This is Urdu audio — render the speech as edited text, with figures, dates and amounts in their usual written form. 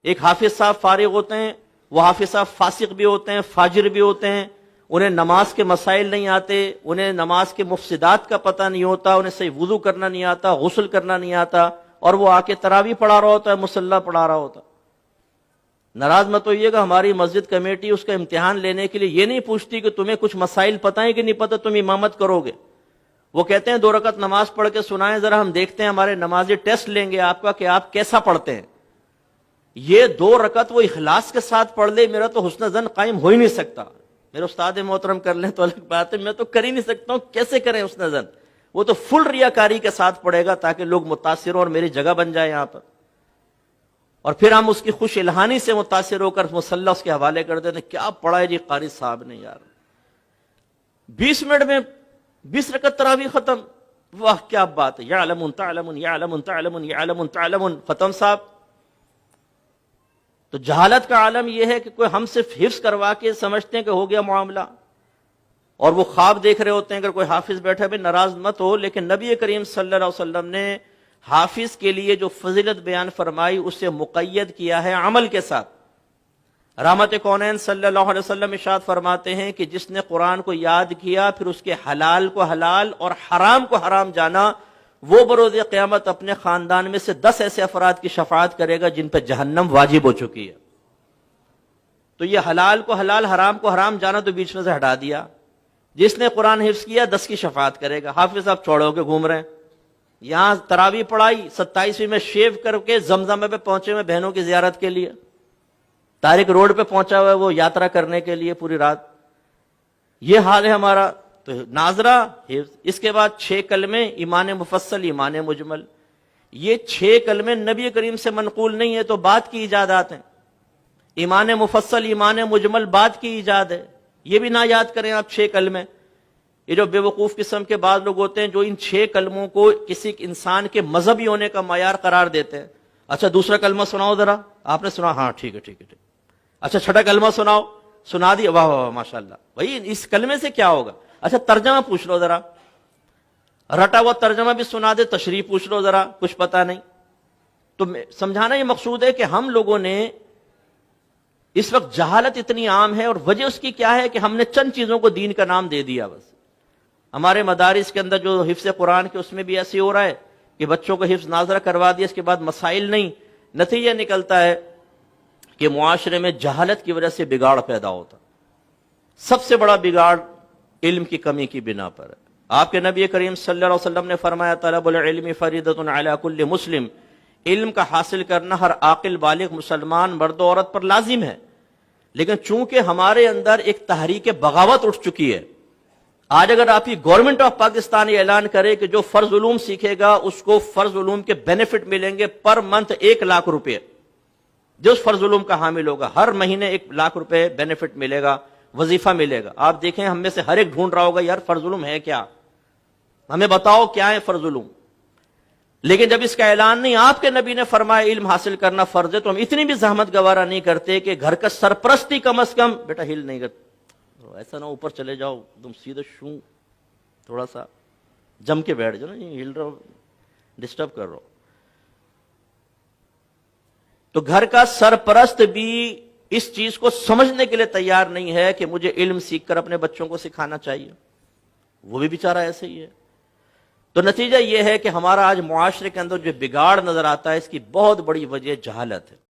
ایک حافظ صاحب فارغ ہوتے ہیں، وہ حافظ صاحب فاسق بھی ہوتے ہیں، فاجر بھی ہوتے ہیں، انہیں نماز کے مسائل نہیں آتے، انہیں نماز کے مفسدات کا پتہ نہیں ہوتا، انہیں صحیح وضو کرنا نہیں آتا، غسل کرنا نہیں آتا، اور وہ آ کے تراویح پڑھا رہا ہوتا ہے، مصلی پڑھا رہا ہوتا ہے۔ ناراض مت ہوئیے گا، ہماری مسجد کمیٹی اس کا امتحان لینے کے لیے یہ نہیں پوچھتی کہ تمہیں کچھ مسائل پتہ ہیں کہ نہیں پتہ، تم امامت کرو گے۔ وہ کہتے ہیں 2 رکعت نماز پڑھ کے سنائیں ذرا، ہم دیکھتے ہیں، ہمارے نمازی ٹیسٹ لیں گے آپ کا کہ آپ کیسا پڑھتے ہیں۔ یہ 2 رکعت وہ اخلاص کے ساتھ پڑھ لے، میرا تو حسن ظن قائم ہو ہی نہیں سکتا۔ میرے استاد محترم کر لیں تو الگ بات ہے، میں تو کر ہی نہیں سکتا ہوں، کیسے کریں حسن ظن؟ وہ تو فل ریاکاری کے ساتھ پڑھے گا تاکہ لوگ متاثر ہوں اور میری جگہ بن جائے یہاں پر، اور پھر ہم اس کی خوش الہانی سے متاثر ہو کر مصلی اس کے حوالے کر دیتے ہیں، کیا پڑھا ہے جی قاری صاحب نے یار، 20 منٹ میں 20 رکعت تراویح ختم، واہ کیا بات ہے، یعلمون تعلمون یعلمون تعلمون یعلمون تعلمون، ختم صاحب۔ تو جہالت کا عالم یہ ہے کہ کوئی ہم صرف حفظ کروا کے سمجھتے ہیں کہ ہو گیا معاملہ، اور وہ خواب دیکھ رہے ہوتے ہیں۔ اگر کوئی حافظ بیٹھا بھی ناراض مت ہو، لیکن نبی کریم صلی اللہ علیہ وسلم نے حافظ کے لیے جو فضیلت بیان فرمائی اسے مقید کیا ہے عمل کے ساتھ۔ رحمت کونین صلی اللہ علیہ وسلم ارشاد فرماتے ہیں کہ جس نے قرآن کو یاد کیا پھر اس کے حلال کو حلال اور حرام کو حرام جانا، وہ بروز قیامت اپنے خاندان میں سے 10 ایسے افراد کی شفاعت کرے گا جن پہ جہنم واجب ہو چکی ہے۔ تو یہ حلال کو حلال حرام کو حرام جانا تو بیچ میں سے ہٹا دیا۔ جس نے قرآن حفظ کیا 10 کی شفاعت کرے گا۔ حافظ صاحب چوڑے ہو کے گھوم رہے ہیں، یہاں تراویح پڑھائی، 27ویں میں شیو کر کے زمزم پہ پہنچے ہوئے بہنوں کی زیارت کے لیے، طارق روڈ پہ پہنچا ہوا ہے وہ یاترا کرنے کے لیے پوری رات۔ یہ حال ہے ہمارا۔ تو ناظرہ حفظ، اس کے بعد 6 کلمے، ایمان مفصل، ایمان مجمل۔ یہ 6 کلمے نبی کریم سے منقول نہیں ہے، تو بعد کی ایجادات ہیں۔ ایمان مفصل، ایمان مجمل بعد کی ایجاد ہے، یہ بھی نہ یاد کریں آپ 6 کلمے۔ یہ جو بے وقوف قسم کے بعض لوگ ہوتے ہیں جو ان 6 کلموں کو کسی انسان کے مذہبی ہونے کا معیار قرار دیتے ہیں۔ اچھا دوسرا کلمہ سناؤ ذرا، آپ نے سنا؟ ہاں ٹھیک ہے ٹھیک ہے ٹھیک۔ اچھا چھٹا کلمہ سناؤ، سنا دیا، واہ واہ ماشاءاللہ، بھائی اس کلمے سے کیا ہوگا؟ اچھا ترجمہ پوچھ لو ذرا، رٹا ہوا ترجمہ بھی سنا دے، تشریح پوچھ لو ذرا، کچھ پتا نہیں۔ تو سمجھانا یہ مقصود ہے کہ ہم لوگوں نے اس وقت جہالت اتنی عام ہے، اور وجہ اس کی کیا ہے کہ ہم نے چند چیزوں کو دین کا نام دے دیا بس۔ ہمارے مدارس کے اندر جو حفظ قرآن کے اس میں بھی ایسے ہو رہا ہے کہ بچوں کو حفظ ناظرہ کروا دیا، اس کے بعد مسائل نہیں، نتیجہ نکلتا ہے کہ معاشرے میں جہالت کی وجہ سے بگاڑ پیدا ہوتا۔ سب سے بڑا بگاڑ علم کی کمی کی بنا پر ہے۔ آپ کے نبی کریم صلی اللہ علیہ وسلم نے فرمایا طلب العلم فریضۃ علی کل مسلم، علم کا حاصل کرنا ہر عاقل بالغ مسلمان مرد و عورت پر لازم ہے۔ لیکن چونکہ ہمارے اندر ایک تحریک بغاوت اٹھ چکی ہے، آج اگر آپ کی گورنمنٹ آف پاکستان یہ اعلان کرے کہ جو فرض علوم سیکھے گا اس کو فرض علوم کے بینیفٹ ملیں گے پر منتھ 1 لاکھ روپے، جو اس فرض علوم کا حامل ہوگا ہر مہینے 1 لاکھ روپے بینیفٹ ملے گا، وظیفہ ملے گا۔ آپ دیکھیں ہم میں سے ہر ایک ڈھونڈ رہا ہوگا یار فرض علوم ہے کیا، ہمیں بتاؤ کیا ہے فرض علوم۔ لیکن جب اس کا اعلان نہیں، آپ کے نبی نے فرمایا علم حاصل کرنا فرض ہے، تو ہم اتنی بھی زحمت گوارا نہیں کرتے کہ گھر کا سرپرستی کم از کم، بیٹا ہل نہیں کرتے، ایسا نہ اوپر چلے جاؤ تم سیدھے شوں، تھوڑا سا جم کے بیٹھ جاؤ نا، ہل رہا ہو ڈسٹرب کر رہا ہو۔ تو گھر کا سرپرست بھی اس چیز کو سمجھنے کے لیے تیار نہیں ہے کہ مجھے علم سیکھ کر اپنے بچوں کو سکھانا چاہیے، وہ بھی بیچارہ ایسے ہی ہے۔ تو نتیجہ یہ ہے کہ ہمارا آج معاشرے کے اندر جو بگاڑ نظر آتا ہے اس کی بہت بڑی وجہ جہالت ہے۔